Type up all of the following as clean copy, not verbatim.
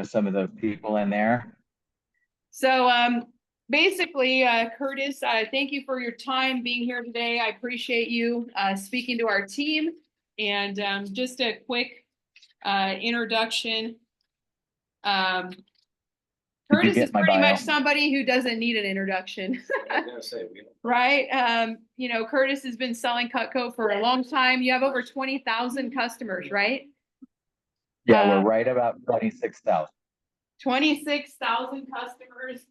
some of those people in there. So basically, Curtis, thank you for your time being here today. I appreciate you speaking to our team. And just a quick introduction. Curtis is pretty much somebody who doesn't need an introduction. I was gonna say, right? Curtis has been selling Cutco for a long time. You have over 20,000 customers, right? Yeah, we're right about 26,000. 26,000 customers.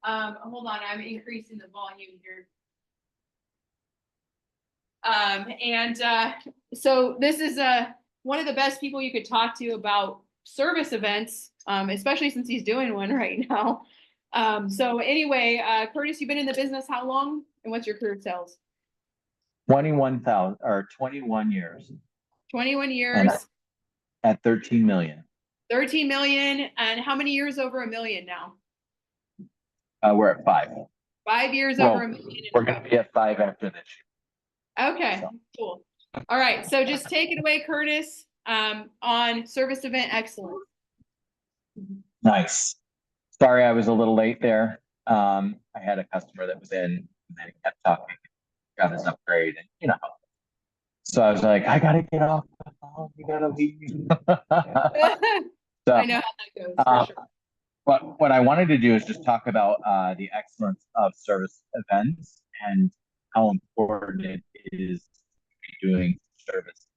Hold on, I'm increasing the volume here. So this is one of the best people you could talk to about service events, especially since he's doing one right now. So anyway, Curtis, you've been in the business how long, and what's your career sales? 21 years. 21 years. And at 13 million. 13 million. And how many years over $1 million now? We're at 5. 5 years over $1 million. We're going to be at 5 after this year. Okay, cool. All right, so just take it away, Curtis, on service event excellence. Nice. Sorry, I was a little late there. I had a customer that was in, and then he kept talking, got his upgrade, and so I was like, I gotta get off the phone. You gotta leave. So, I know how that goes. For sure. What I wanted to do is just talk about the excellence of service events and how important it is to be doing service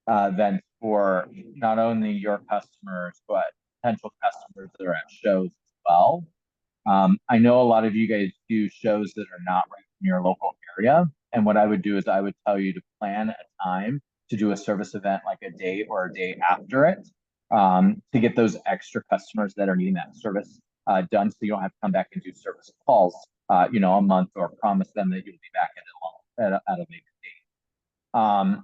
events for not only your customers but potential customers that are at shows as well. I know a lot of you guys do shows that are not right in your local area, and what I would do is I would tell you to plan a time to do a service event like a day or a day after it, to get those extra customers that are needing that service done, so you don't have to come back and do service calls, a month, or promise them that you'll be back at a later date.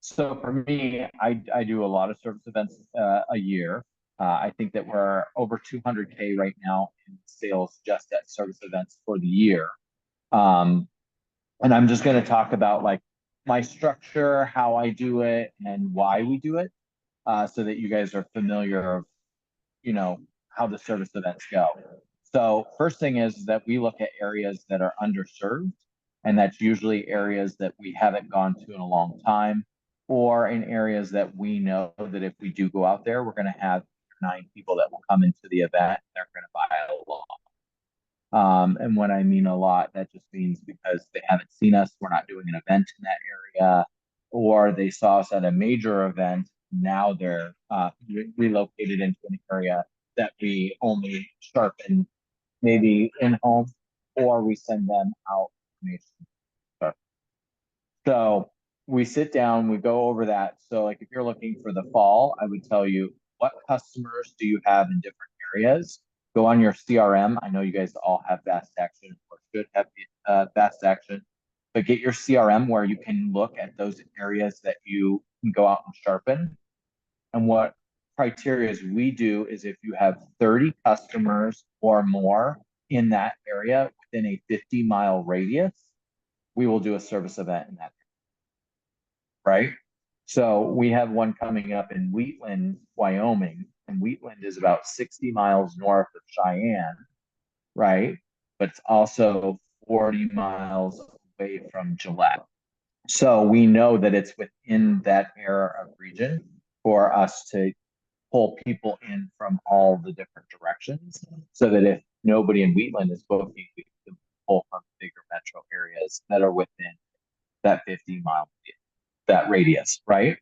So for me, I do a lot of service events a year. I think that we're over 200K right now in sales just at service events for the year. And I'm just going to talk about like my structure, how I do it, and why we do it, so that you guys are familiar of, how the service events go. So first thing is that we look at areas that are underserved, and that's usually areas that we haven't gone to in a long time, or in areas that we know that if we do go out there, we're going to have 9 people that will come into the event. They're going to buy a lot. And when I mean a lot, that just means because they haven't seen us, we're not doing an event in that area, or they saw us at a major event. Now they're relocated into an area that we only sharpen maybe in home, or we send them out. So we sit down, we go over that. So like if you're looking for the fall, I would tell you, what customers do you have in different areas? Go on your CRM. I know you guys all have Fast Action or should have Fast Action, but get your CRM where you can look at those areas that you can go out and sharpen. And what criteria we do is if you have 30 customers or more in that area within a 50-mile radius, we will do a service event in that area, right? So we have one coming up in Wheatland, Wyoming, and Wheatland is about 60 miles north of Cheyenne, right? But it's also 40 miles away from Gillette. So we know that it's within that area of region for us to pull people in from all the different directions, so that if nobody in Wheatland is booking, we can pull from bigger metro areas that are within that 50-mile that radius, right?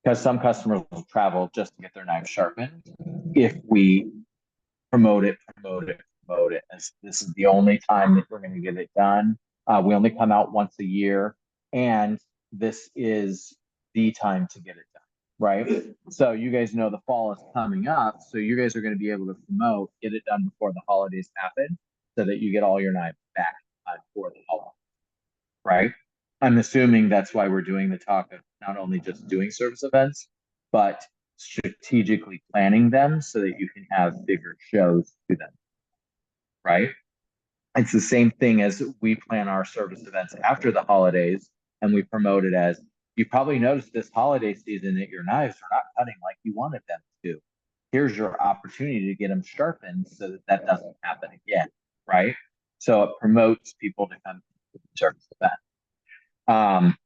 Because some customers will travel just to get their knives sharpened. If we promote it, as this is the only time that we're going to get it done. We only come out once a year, and this is the time to get it done, right? So you guys know the fall is coming up, so you guys are going to be able to promote, get it done before the holidays happen, so that you get all your knives back for the holidays, right? I'm assuming that's why we're doing the talk of not only just doing service events, but strategically planning them so that you can have bigger shows to them, right? It's the same thing as we plan our service events after the holidays, and we promote it as, you probably noticed this holiday season that your knives are not cutting like you wanted them to. here's your opportunity to get them sharpened so that that doesn't happen again, right? So it promotes people to come to the service event.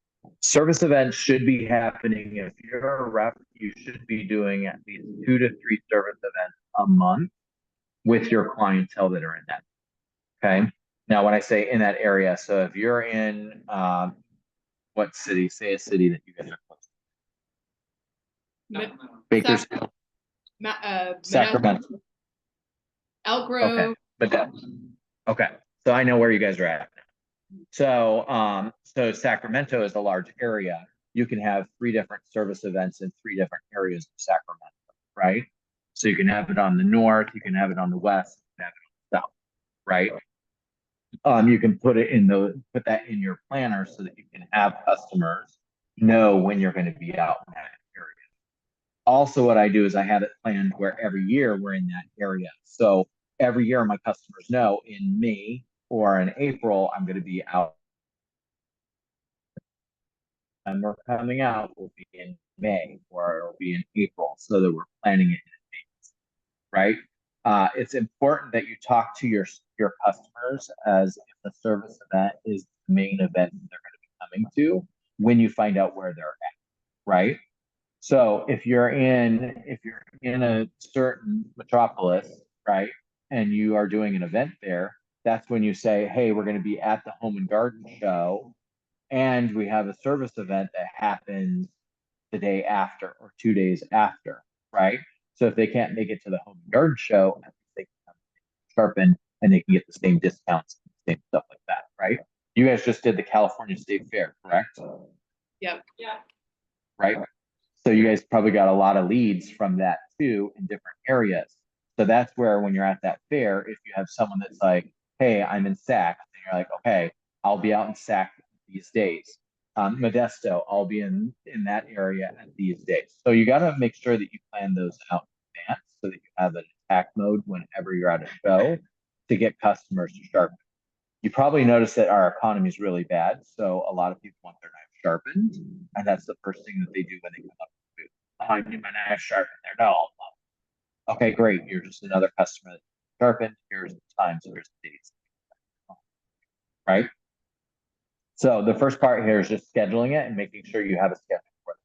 Service events should be happening. If you're a rep, you should be doing at least 2 to 3 service events a month with your clientele that are in that. Okay. Now, when I say in that area, so if you're in what city? Say a city that you guys are close to. Baker's, Sacramento. Elk Grove. Okay, but that, okay. So I know where you guys are at now. So Sacramento is a large area. You can have 3 different service events in 3 different areas of Sacramento, right? So you can have it on the north, you can have it on the west, you can have it on the south, right? You can put that in your planner so that you can have customers know when you're going to be out in that area. Also, what I do is I have it planned where every year we're in that area. So every year my customers know in May or in April, I'm going to be out. And we're coming out will be in May or it'll be in April so that we're planning it in advance, right? It's important that you talk to your customers as if the service event is the main event they're going to be coming to when you find out where they're at, right? So if you're in a certain metropolis, right, and you are doing an event there, that's when you say, hey, we're going to be at the Home and Garden Show, and we have a service event that happens the day after or 2 days after, right? So if they can't make it to the Home and Garden Show, they can come sharpen and they can get the same discounts, same stuff like that, right? You guys just did the California State Fair, correct? Yep. Yeah. Right. So you guys probably got a lot of leads from that too in different areas. So that's where when you're at that fair, if you have someone that's like, hey, I'm in Sac, and you're like, okay, I'll be out in Sac these days. Modesto, I'll be in that area at these days. So you got to make sure that you plan those out in advance so that you have an attack mode whenever you're at a show to get customers to sharpen. You probably notice that our economy is really bad, so a lot of people want their knife sharpened, and that's the first thing that they do when they come up to food. Oh, I need my knife sharpened. They're no. Okay, great. You're just another customer that sharpened. Here's the times. Here's the dates. Right. So the first part here is just scheduling it and making sure you have a schedule for it.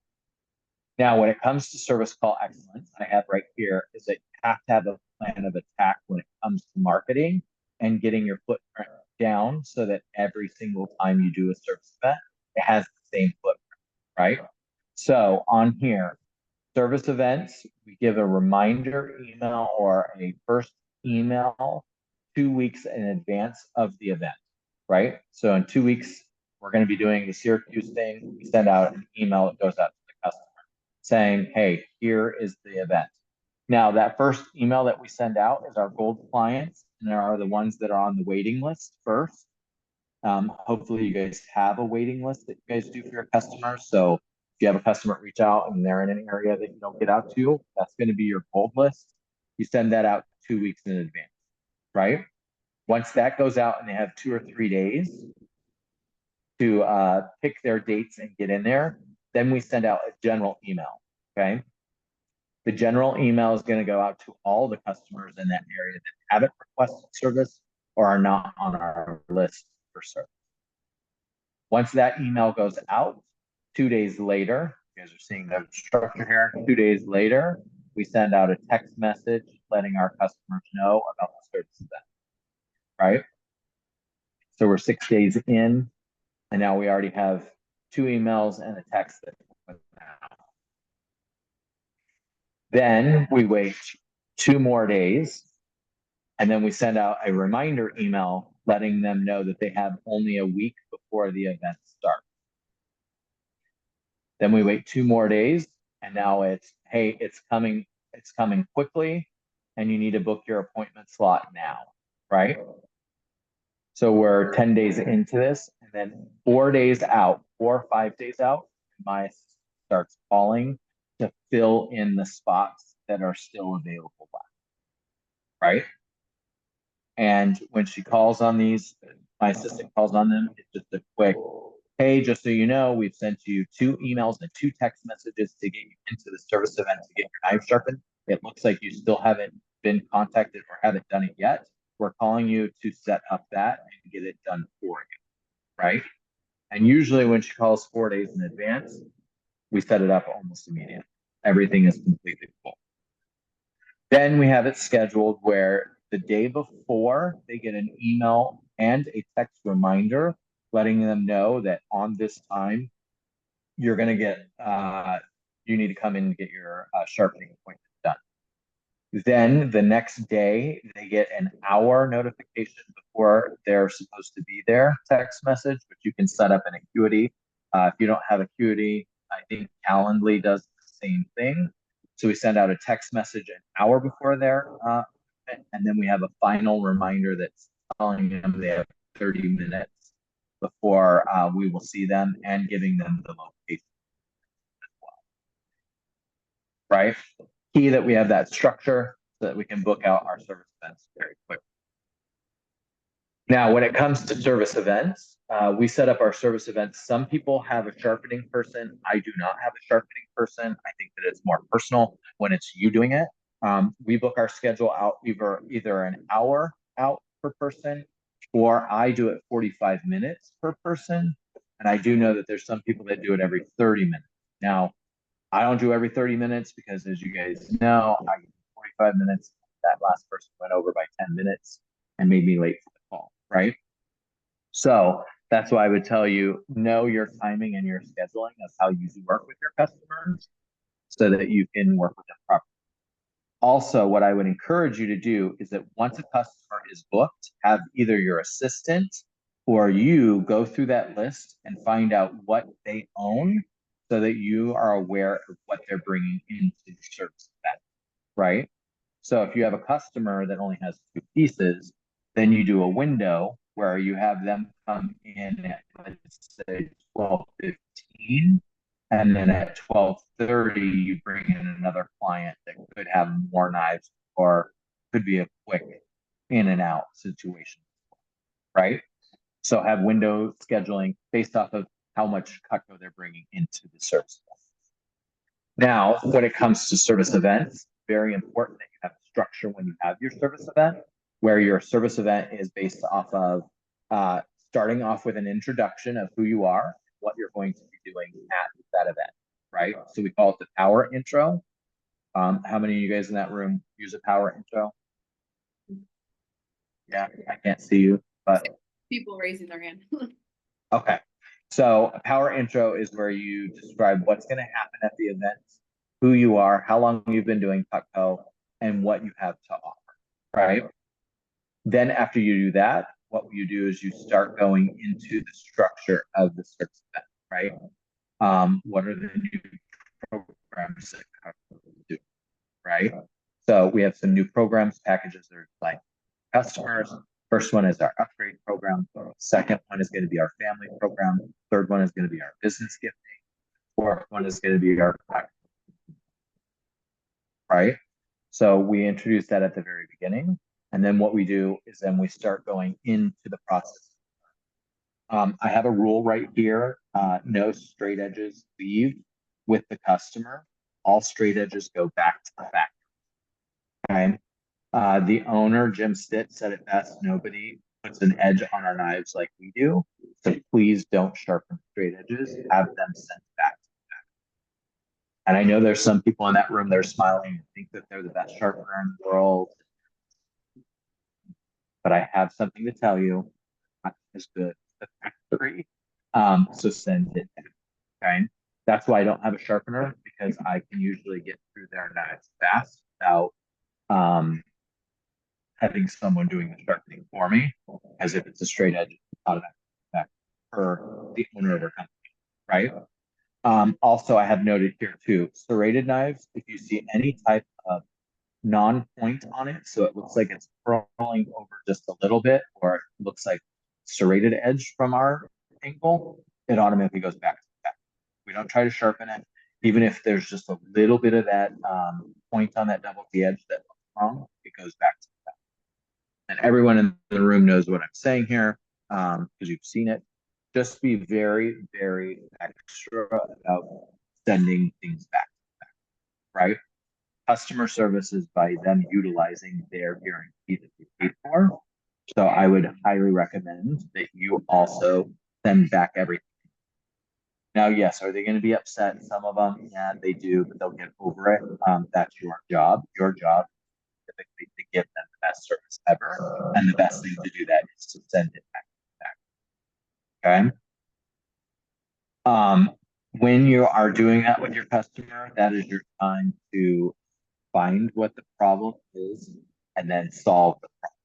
Now, when it comes to service call excellence, I have right here is that you have to have a plan of attack when it comes to marketing and getting your footprint down so that every single time you do a service event, it has the same footprint, right? So on here, service events, we give a reminder email or a first email 2 weeks in advance of the event, right? So in 2 weeks, we're going to be doing the Syracuse thing. We send out an email that goes out to the customer saying, hey, here is the event. Now, that first email that we send out is our gold clients, and there are the ones that are on the waiting list first. Hopefully, you guys have a waiting list that you guys do for your customers. So if you have a customer reach out and they're in an area that you don't get out to, that's going to be your gold list. You send that out 2 weeks in advance, right? Once that goes out and they have 2 or 3 days to pick their dates and get in there, then we send out a general email, okay? The general email is going to go out to all the customers in that area that haven't requested service or are not on our list for service. Once that email goes out, 2 days later, you guys are seeing the structure here, 2 days later, we send out a text message letting our customers know about the service event, right? So we're 6 days in, and now we already have 2 emails and a text that went out. Then we wait 2 more days, and then we send out a reminder email letting them know that they have only a week before the event starts. Then we wait 2 more days, and now it's, hey, it's coming quickly, and you need to book your appointment slot now, right? So we're 10 days into this, and then 4 days out, 4 or 5 days out, my starts calling to fill in the spots that are still available left, right? And when she calls on these, my assistant calls on them, it's just a quick, hey, just so you know, we've sent you 2 emails and 2 text messages to get you into the service event to get your knife sharpened. it looks like you still haven't been contacted or haven't done it yet, we're calling you to set up that and get it done for you, right? And usually when she calls 4 days in advance, we set it up almost immediately. Everything is completely full. Then we have it scheduled where the day before they get an email and a text reminder letting them know that on this time you're going to get you need to come in and get your sharpening appointment done. Then the next day they get an hour notification before they're supposed to be there text message, which you can set up in Acuity. If you don't have Acuity, I think Calendly does the same thing. So we send out a text message an hour before there, and then we have a final reminder that's telling them they have 30 minutes before we will see them and giving them the location as well, right? Key that we have that structure so that we can book out our service events very quickly. Now, when it comes to service events, we set up our service events. Some people have a sharpening person. I do not have a sharpening person. I think that it's more personal when it's you doing it. We book our schedule out either an hour out per person, or I do it 45 minutes per person. And I do know that there's some people that do it every 30 minutes. Now, I don't do every 30 minutes because, as you guys know, I get 45 minutes. That last person went over by 10 minutes and made me late for the call, right? So that's why I would tell you, know your timing and your scheduling of how you work with your customers so that you can work with them properly. Also, what I would encourage you to do is that once a customer is booked, have either your assistant or you go through that list and find out what they own so that you are aware of what they're bringing into your service event, right? So if you have a customer that only has 2 pieces, then you do a window where you have them come in at, let's say, 12:15, and then at 12:30 you bring in another client that could have more knives or could be a quick in and out situation, right? So have window scheduling based off of how much Cutco they're bringing into the service. Now, when it comes to service events, very important that you have structure when you have your service event, where your service event is based off of starting off with an introduction of who you are, what you're going to be doing at that event, right? So we call it the power intro. How many of you guys in that room use a power intro? Yeah, I can't see you, but People raising their hand. okay. So a power intro is where you describe what's going to happen at the event, who you are, how long you've been doing Cutco, and what you have to offer, right? Then after you do that, what you do is you start going into the structure of the service event, right? What are the new programs that Cutco do, right? So we have some new programs, packages that are like customers. First one is our upgrade program. Second one is going to be our family program. Third one is going to be our business gifting. Fourth one is going to be our right? So we introduce that at the very beginning. And then what we do is then we start going into the process. I have a rule right here. No straight edges leave with the customer. All straight edges go back to the factory. Okay. The owner, Jim Stitt, said it best. Nobody puts an edge on our knives like we do. So please don't sharpen straight edges. Have them sent back. And I know there's some people in that room that are smiling and think that they're the best sharpener in the world. But I have something to tell you. Not as good as the factory. So send it back. Okay. That's why I don't have a sharpener, because I can usually get through their knives fast without having someone doing the sharpening for me, as if it's a straight edge automatic for the owner of our company, right? Also, I have noted here too, serrated knives, if you see any type of non-point on it, so it looks like it's curling over just a little bit, or it looks like serrated edge from our angle, it automatically goes back to the back. We don't try to sharpen it, even if there's just a little bit of that point on that double T edge that looks wrong, it goes back to the back. And everyone in the room knows what I'm saying here, because you've seen it. Just be very, very extra about sending things back, right? customer service is by them utilizing their guarantee that they paid for. So I would highly recommend that you also send back everything. Now, yes, are they going to be upset? Some of them, yeah, they do, but they'll get over it. That's your job. Your job is typically to give them the best service ever. And the best thing to do that is to send it back. Okay. When you are doing that with your customer, that is your time to find what the problem is and then solve the problem.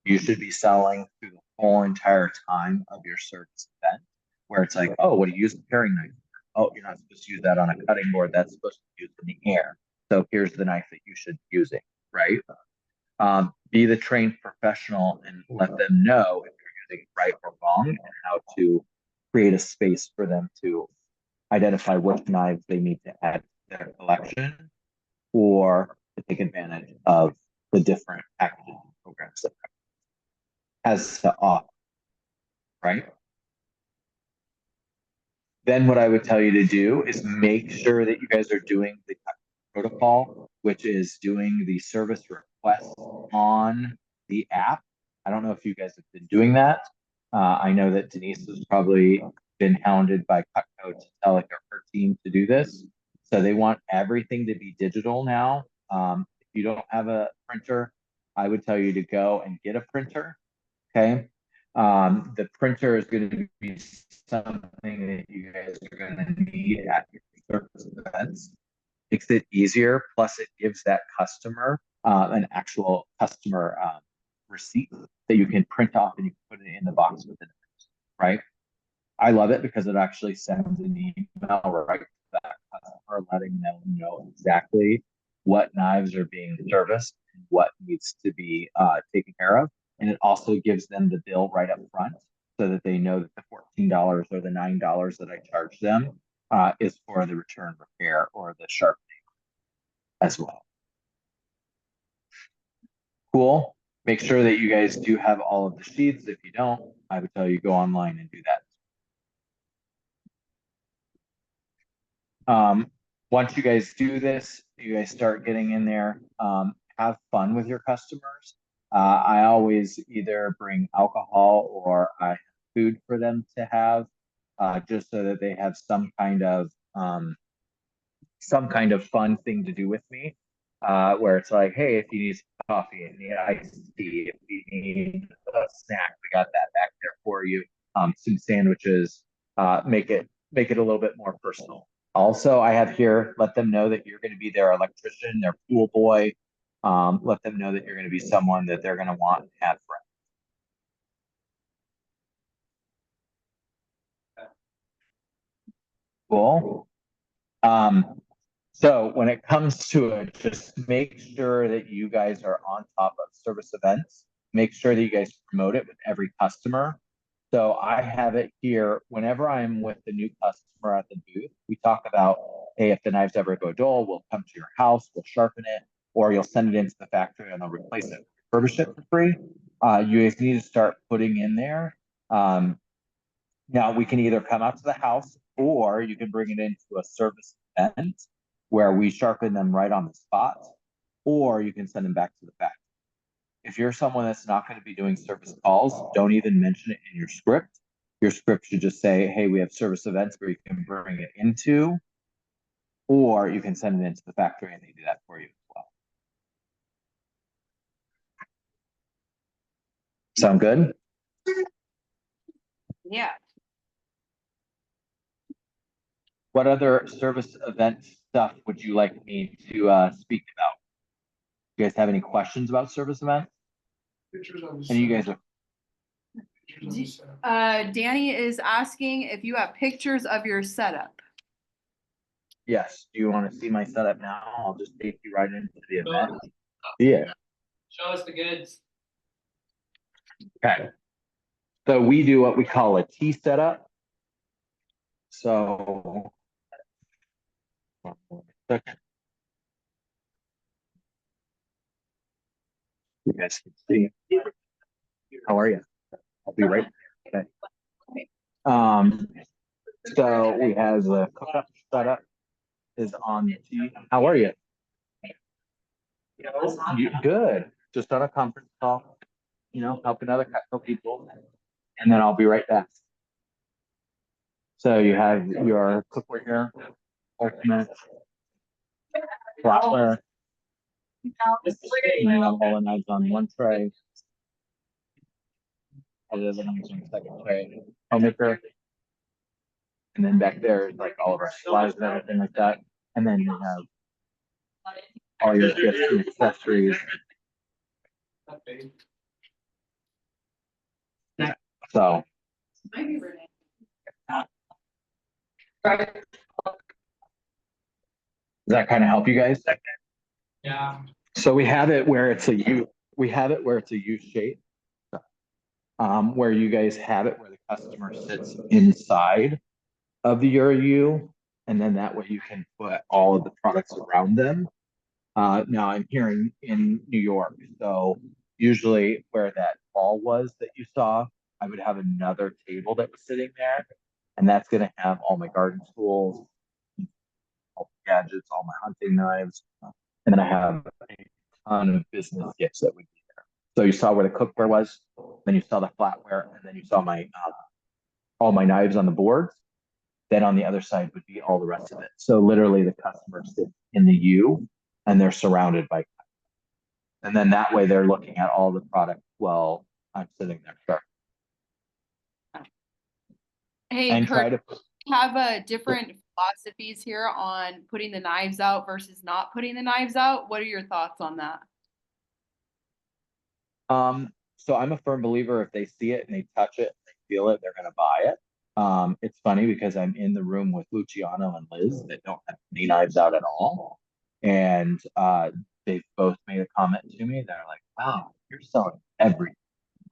You should be selling through the whole entire time of your service event, where it's like, oh, what do you use a paring knife? Oh, you're not supposed to use that on a cutting board. That's supposed to be used in the air. So here's the knife that you should be using, right? Be the trained professional and let them know if you're using it right or wrong and how to create a space for them to identify which knives they need to add to their collection or to take advantage of the different packaging programs that has to offer, right? Then what I would tell you to do is make sure that you guys are doing the protocol, which is doing the service request on the app. I don't know if you guys have been doing that. I know that Denise has probably been hounded by Cutco to tell like her team to do this. So they want everything to be digital now. If you don't have a printer, I would tell you to go and get a printer. Okay. The printer is going to be something that you guys are going to need at your service events. Makes it easier. Plus, it gives that customer an actual customer receipt that you can print off and you can put it in the box with it. Right. I love it because it actually sends an email right to that customer, letting them know exactly what knives are being serviced and what needs to be taken care of. And it also gives them the bill right up front so that they know that the $14 or the $9 that I charge them is for the return repair or the sharpening as well. Cool. Make sure that you guys do have all of the sheets. If you don't, I would tell you go online and do that. Once you guys do this, you guys start getting in there, have fun with your customers. I always either bring alcohol or I have food for them to have, just so that they have some kind of fun thing to do with me. Where it's like, hey, if you need some coffee, if you need iced tea, if you need a snack, we got that back there for you. Some sandwiches, make it a little bit more personal. Also, I have here, let them know that you're going to be their electrician, their pool boy. Let them know that you're going to be someone that they're going to want and have friends. Cool. So when it comes to it, just make sure that you guys are on top of service events. Make sure that you guys promote it with every customer. So I have it here. Whenever I'm with the new customer at the booth, we talk about, hey, if the knives ever go dull, we'll come to your house, we'll sharpen it, or you'll send it into the factory and they'll replace it, refurbish it for free. You guys need to start putting in there. Now we can either come out to the house or you can bring it into a service event where we sharpen them right on the spot, or you can send them back to the factory. If you're someone that's not going to be doing service calls, don't even mention it in your script. Your script should just say, hey, we have service events where you can bring it into, or you can send it into the factory and they do that for you as well. Sound good? Yeah. What other service event stuff would you like me to speak about? You guys have any questions about service events? And you guys are Danny is asking if you have pictures of your setup. yes. Do you want to see my setup now? I'll just take you right into the event. Yeah. Show us the goods. Okay. So we do what we call a T setup. So second. You guys can see. How are you? I'll be right back. Okay. So we have the cookup setup is on the T. How are you? Good. Just on a conference call, helping other people, and then I'll be right back. So you have your cookware here, ultimate flatware, and you have all the knives on one tray. All the other knives on the second tray. Homemaker. And then back there is like all of our supplies and everything like that. And then you have all your gifts and accessories. So does that kind of help you guys? Yeah. So we have it where it's a U. We have it where it's a U shape. Where you guys have it where the customer sits inside of the U, and then that way you can put all of the products around them. Now I'm here in New York, so usually where that wall was that you saw, I would have another table that was sitting there, and that's going to have all my garden tools, all the gadgets, all my hunting knives, and then I have a ton of business gifts that would be there. So you saw where the cookware was, then you saw the flatware, and then you saw my all my knives on the boards. Then on the other side would be all the rest of it. So literally the customer sits in the U and they're surrounded by, and then that way they're looking at all the product while I'm sitting there. Sure. Hey, And try Kurt, to have different philosophies here on putting the knives out versus not putting the knives out. What are your thoughts on that? So I'm a firm believer if they see it and they touch it, they feel it, they're gonna buy it. It's funny because I'm in the room with Luciano and Liz that don't have any knives out at all. And they've both made a comment to me. They're like, wow, you're selling everything.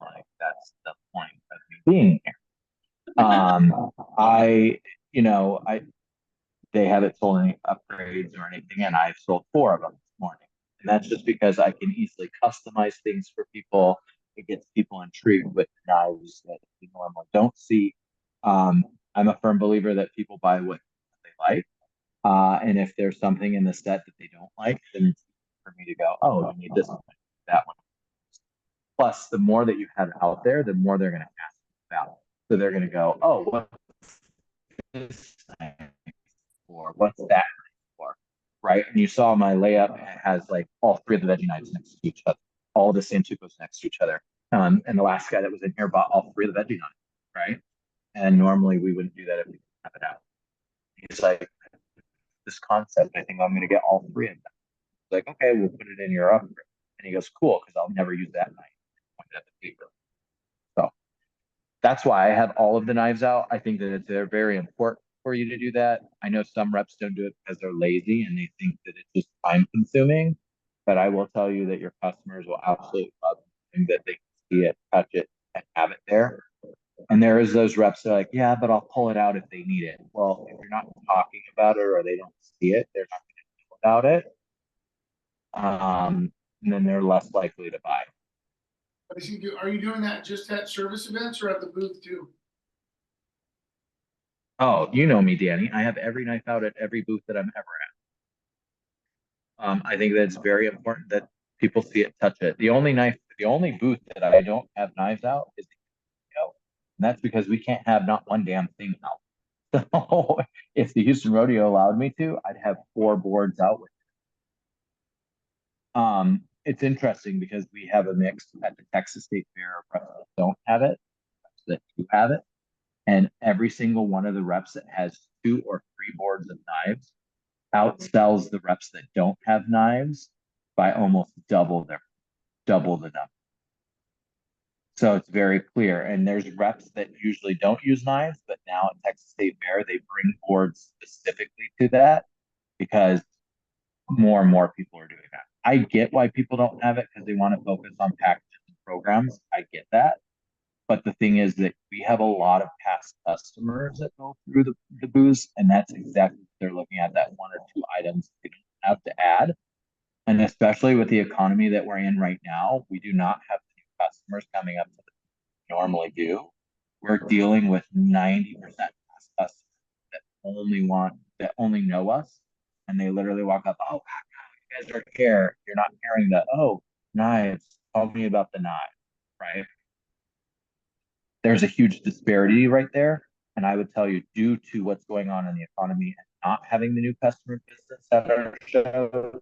Like that's the point of me being here. I, they haven't sold any upgrades or anything, and I've sold 4 of them this morning. And that's just because I can easily customize things for people. It gets people intrigued with knives that you normally don't see. I'm a firm believer that people buy what they like. And if there's something in the set that they don't like, then it's for me to go, oh, I need this one, that one. Plus, the more that you have out there, the more they're going to ask about. So they're going to go, oh, what's this for? What's that for? Right? And you saw my layup has like all 3 of the veggie knives next to each other, all the Santukos next to each other. And the last guy that was in here bought all 3 of the veggie knives, right? And normally we wouldn't do that if we didn't have it out. He's like, this concept, I think I'm going to get all 3 of them. Like, okay, we'll put it in your upgrade. And he goes, cool, because I'll never use that knife. Pointed at the paper. So that's why I have all of the knives out. I think that they're very important for you to do that. I know some reps don't do it because they're lazy and they think that it's just time consuming. But I will tell you that your customers will absolutely love it, that they can see it, touch it, and have it there. And there is those reps that are like, yeah, but I'll pull it out if they need it. Well, if you're not talking about it or they don't see it, they're not going to know about it. And then they're less likely to buy. Are you doing that just at service events or at the booth too? Oh, you know me, Danny. I have every knife out at every booth that I'm ever at. I think that it's very important that people see it, touch it. The only booth that I don't have knives out is the rodeo. And that's because we can't have not one damn thing out. So if the Houston Rodeo allowed me to, I'd have 4 boards out with it. It's interesting because we have a mix at the Texas State Fair of reps that don't have it, reps that do have it. And every single one of the reps that has 2 or 3 boards of knives outsells the reps that don't have knives by almost double the number. So it's very clear. And there's reps that usually don't use knives, but now at Texas State Fair, they bring boards specifically to that because more and more people are doing that. I get why people don't have it because they want to focus on packages and programs. I get that. But the thing is that we have a lot of past customers that go through the booths, and that's exactly what they're looking at, that 1 or 2 items they have to add. And especially with the economy that we're in right now, we do not have new customers coming up to the we normally do. We're dealing with 90% past customers that only know us, and they literally walk up, oh, you guys are here, you're not hearing the, oh, knives, tell me about the knife, right? There's a huge disparity right there. And I would tell you, due to what's going on in the economy and not having the new customer business at our shows,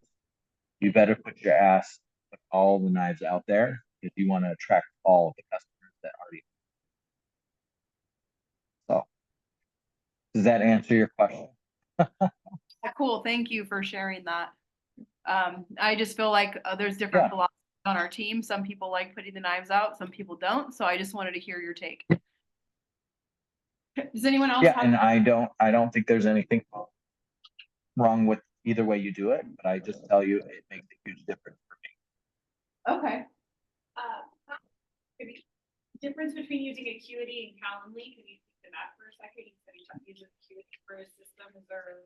you better put your ass with all the knives out there if you want to attract all of the customers that already. So, does that answer your question? Cool, thank you for sharing that. I just feel like there's different Yeah. philosophies on our team. Some people like putting the knives out, some people don't. So I just wanted to hear your take. Does anyone else Yeah, have? and I don't think there's anything wrong with either way you do it, but I just tell you it makes a huge difference for me. Okay. Maybe difference between using Acuity and Calendly, can you speak to that for a second? You said you use Acuity for a system, is there?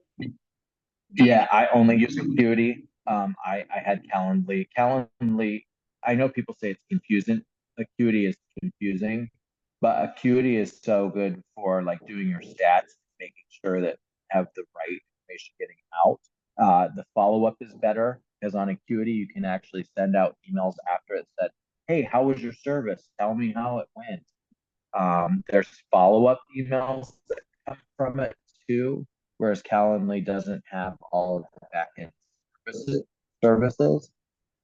Yeah, I only use Acuity. I had Calendly. Calendly, I know people say it's confusing. Acuity is confusing, but Acuity is so good for like doing your stats, making sure that you have the right information getting out. The follow-up is better because on Acuity you can actually send out emails after it said, "Hey, how was your service? Tell me how it went." There's follow-up emails that come from it too, whereas Calendly doesn't have all of the backend services.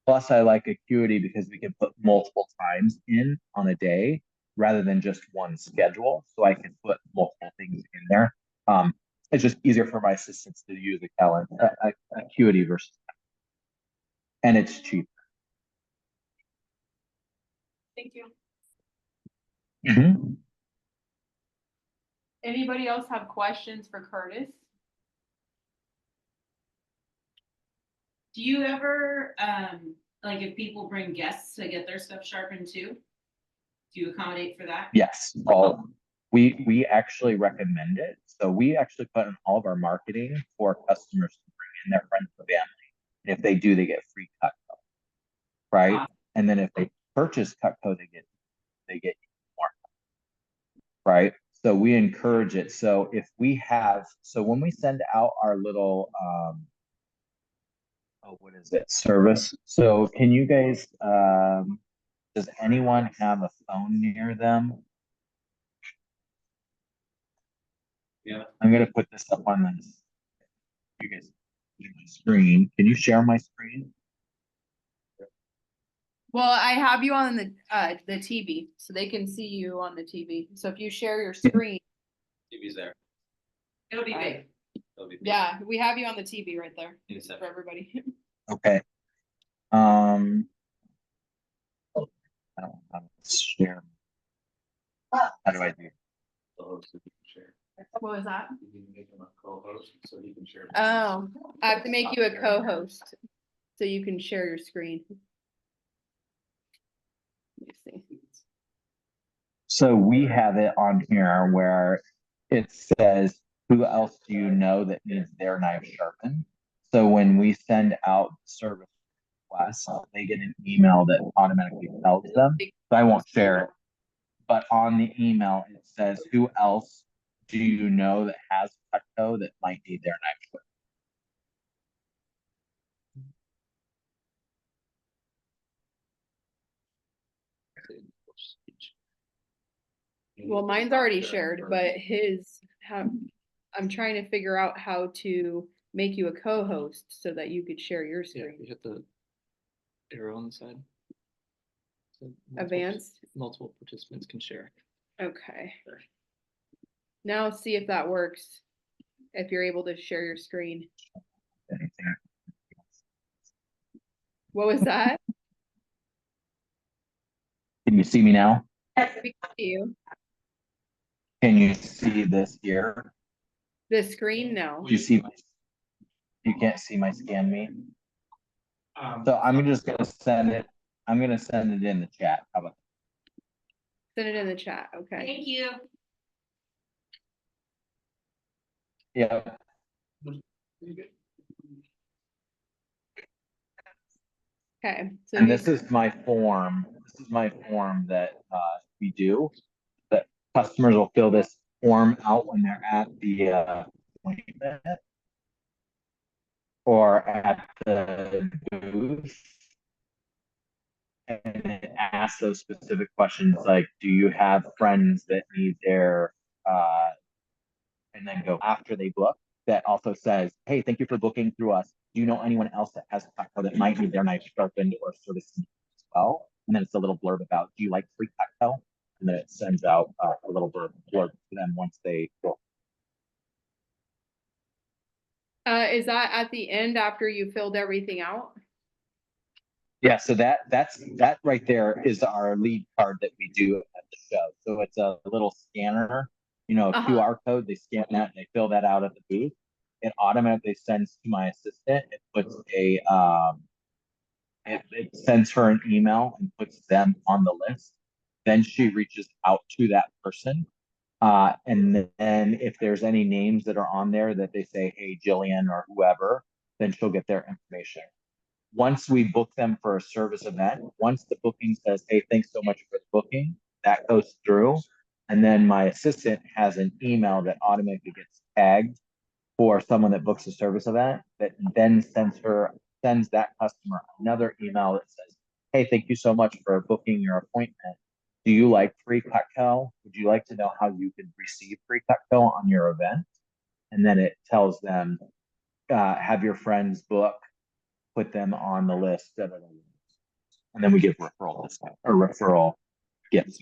Plus, I like Acuity because we can put multiple times in on a day rather than just one schedule. So I can put multiple things in there. It's just easier for my assistants to use a calendar, Acuity versus, and it's cheap. Thank you. Mhm. Anybody else have questions for Curtis? Do you ever, like if people bring guests to get their stuff sharpened too? Do you accommodate for that? Yes, we actually recommend it. So we actually put in all of our marketing for customers to bring in their friends and family. And if they do, they get free Cutco, right? Awesome. And then if they purchase Cutco, they get more, right? So we encourage it. So if we have, so when we send out our little oh, what is it? Service. So can you guys does anyone have a phone near them? Yeah. I'm gonna put this up on this. You guys see my screen. Can you share my screen? Well, I have you on the TV, so they can see you on the TV. So if you share your screen, TV's there. It'll be big. It'll be big. yeah, we have you on the TV right there Inception. for everybody. Okay. I don't know how to share. How do I do? The host that you can share. What was that? You can make him a co-host so he can share. Oh, I have to make you a co-host so you can share your screen. Let me see. So we have it on here where it says, who else do you know that needs their knife sharpened? So when we send out service requests, they get an email that automatically tells them. So I won't share it. But on the email, it says, who else do you know that has Cutco that might need their knife sharpened? Well, mine's already shared, but I'm trying to figure out how to make you a co-host so that you could share your Yeah, screen. you hit the arrow on the side. So Advanced. multiple participants can share. Okay. Now see if that works. If you're able to share your screen. Anything? What was that? Can you see me now? We can see you. Can you see this here? The screen? No. Do you see? You can't see my scan me. So I'm just gonna send it. I'm gonna send it in the chat. How about Send it in the chat. Okay. Thank you. yeah. Okay. So And this is my form. This is my form that we do. That customers will fill this form out when they're at the appointment. or at the booth. And it asks those specific questions like, do you have friends that need their, and then go after they book, that also says, hey, thank you for booking through us. Do you know anyone else that has a cocktail that might need their knife sharpened or service as well? And then it's a little blurb about, do you like free cocktail? And then it sends out a little blurb to them once they book. Is that at the end after you filled everything out? Yeah, so that right there is our lead card that we do at the show. So it's a little scanner, a QR code. They scan that and they fill that out at the booth. It automatically sends to my assistant. It puts it sends her an email and puts them on the list. Then she reaches out to that person. And then if there's any names that are on there that they say, hey, Jillian or whoever, then she'll get their information. Once we book them for a service event, once the booking says, hey, thanks so much for the booking, that goes through. And then my assistant has an email that automatically gets tagged for someone that books a service event that then sends that customer another email that says, hey, thank you so much for booking your appointment. Do you like free cocktail? Would you like to know how you can receive free cocktail on your event? And then it tells them, have your friends book, put them on the list, and then we give referral discount or referral gifts.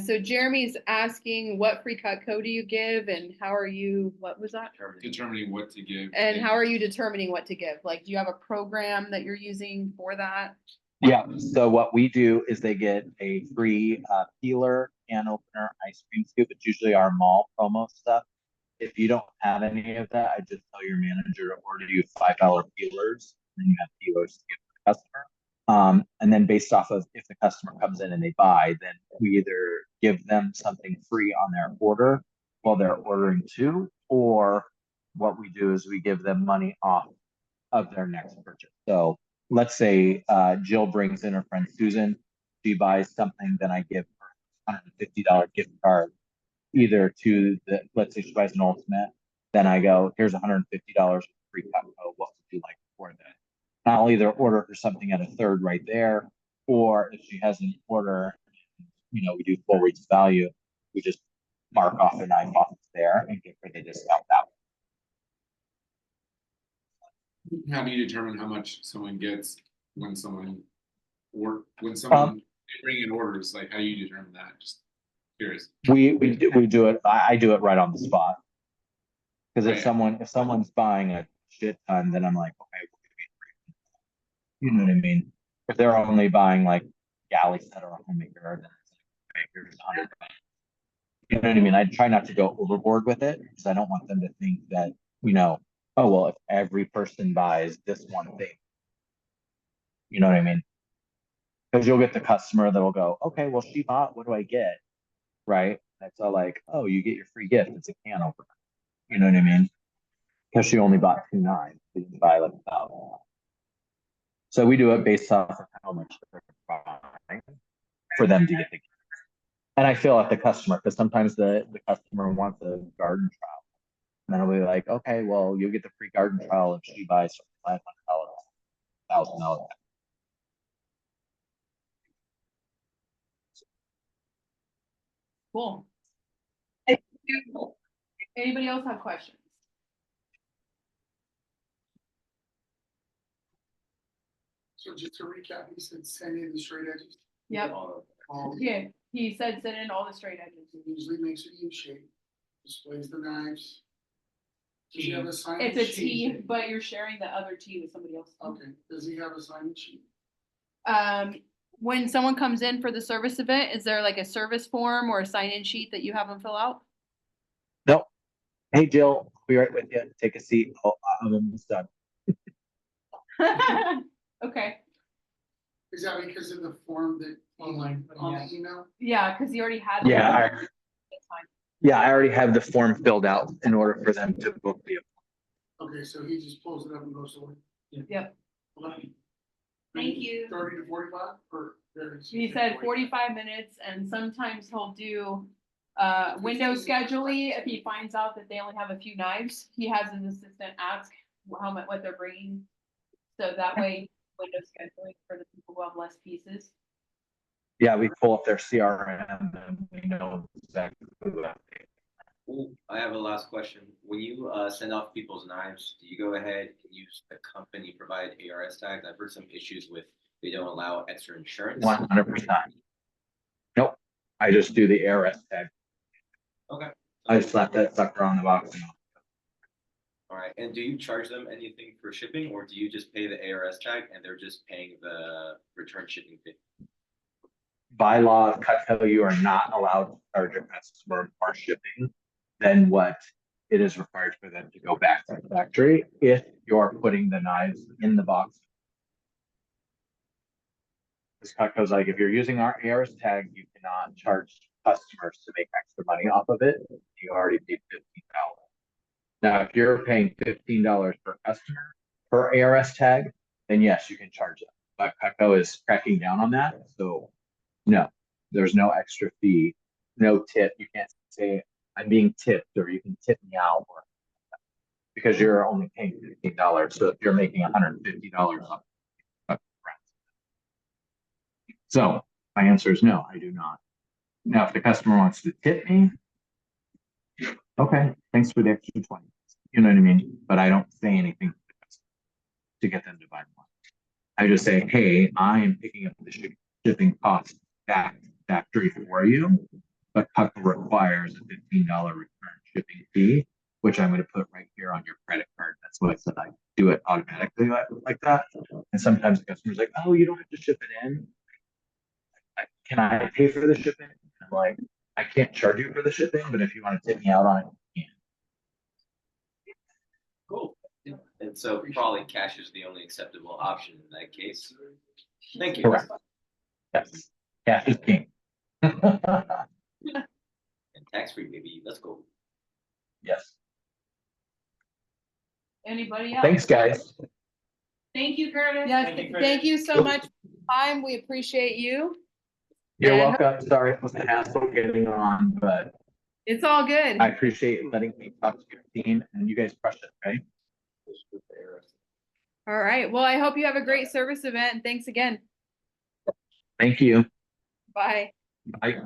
So Jeremy's asking what free Cutco do you give and how are you, what was that? Determining what to give. And how are you determining what to give? Like, do you have a program that you're using for that? Yeah, so what we do is they get a free peeler, can opener, ice cream scoop. It's usually our mall promo stuff. If you don't have any of that, I just tell your manager to order you $5 peelers, and you have peelers to give to the customer. And then based off of if the customer comes in and they buy, then we either give them something free on their order while they're ordering too, or what we do is we give them money off of their next purchase. So let's say Jill brings in her friend Susan, she buys something, then I give her $150 gift card either to let's say she buys an ultimate, then I go, here's $150 free cut. What would you like for that? And I'll either order her something at a third right there, or if she has an order, we do full reach value, we just mark off a knife off there and give her the discount that way. How do you determine how much someone gets when someone they bring in orders? Like, how do you determine that? Just curious. We do it. I do it right on the spot. Because if Right. someone's buying a shit ton, then I'm like, okay, we'll give you free. You know what I mean? If they're only buying like galley set or a homemaker, then it's like, okay, here's $100. You know what I mean? I try not to go overboard with it because I don't want them to think that, oh well, if every person buys this one thing, you know what I mean? Because you'll get the customer that'll go, okay, well she bought, what do I get? Right? That's all like, oh, you get your free gift. It's a can opener. You know what I mean? Because she only bought 2 9, she didn't buy like 1,000. So we do it based off of how much they're buying for them to get the gift. And I feel at the customer because sometimes the customer wants a garden trial. And then I'll be like, okay, well, you'll get the free garden trial if she buys $500, $1,000. Cool. Anybody else have questions? So just to recap, he said send in the straight edges. Yep. Yeah, he said send in all the straight edges. He usually makes a U shape, displays the knives. Does he have a sign? It's a T, but you're sharing the other T with somebody else. Okay, does he have a sign sheet? When someone comes in for the service event, is there like a service form or a sign-in sheet that you have them fill out? Nope. Hey, Jill, I'll be right with you. Take a seat. Oh, I'm almost done. Okay, Is that because of the form that on the email? yeah, because you already had. Yeah, That's fine. Yeah, I already have the form filled out in order for them to book the appointment. Okay, so he just pulls it up and goes away. Yep. Thank you. 30 to 45 or? He said 45 minutes and sometimes he'll do Window scheduling, if he finds out that they only have a few knives, he has his assistant ask how much, what they're bringing. So that way, window scheduling for the people who have less pieces. Yeah, we pull up their CRM and we know exactly who that is. Ooh, I have a last question. When you send off people's knives, do you go ahead and use the company provided ARS tags? I've heard some issues with they don't allow extra insurance. 100%. Nope. I just do the ARS tag. Okay. I slap that sucker on the box. All right. And do you charge them anything for shipping, or do you just pay the ARS tag and they're just paying the return shipping fee? By law, Cutco, you are not allowed to charge a customer more shipping than what it is required for them to go back to the factory if you're putting the knives in the box. Because Cutco's like, if you're using our ARS tag, you cannot charge customers to make extra money off of it. You already paid $15. Now, if you're paying $15 per customer per ARS tag, then yes, you can charge them. But Cutco is cracking down on that. So no, there's no extra fee, no tip. You can't say I'm being tipped or you can tip me out or because you're only paying $15. So if you're making $150 off of so my answer is no, I do not. Now, if the customer wants to tip me, okay, thanks for the extra 20. You know what I mean? But I don't say anything to get them to buy more. I just say, hey, I am picking up the shipping cost back to the factory for you, but Cutco requires a $15 return shipping fee, which I'm going to put right here on your credit card. That's why I said I do it automatically like that. And sometimes the customer's like, oh, you don't have to ship it in. Can I pay for the shipping? I'm like, I can't charge you for the shipping, but if you want to tip me out on it, you can. Cool. And so probably cash is the only acceptable option in that case. Thank you. Correct. Yes. Cash is king. And tax-free, baby. Let's go. Yes. Anybody else? Thanks, guys. Thank you, Curtis. Yes, Thank you, thank you so much for your time. We appreciate you. You're And- welcome. Sorry it was a hassle getting on, but It's all good. I appreciate letting me talk to your team and you guys crush it, right? All right. Well, I hope you have a great service event and thanks again. Thank you. Bye. Bye.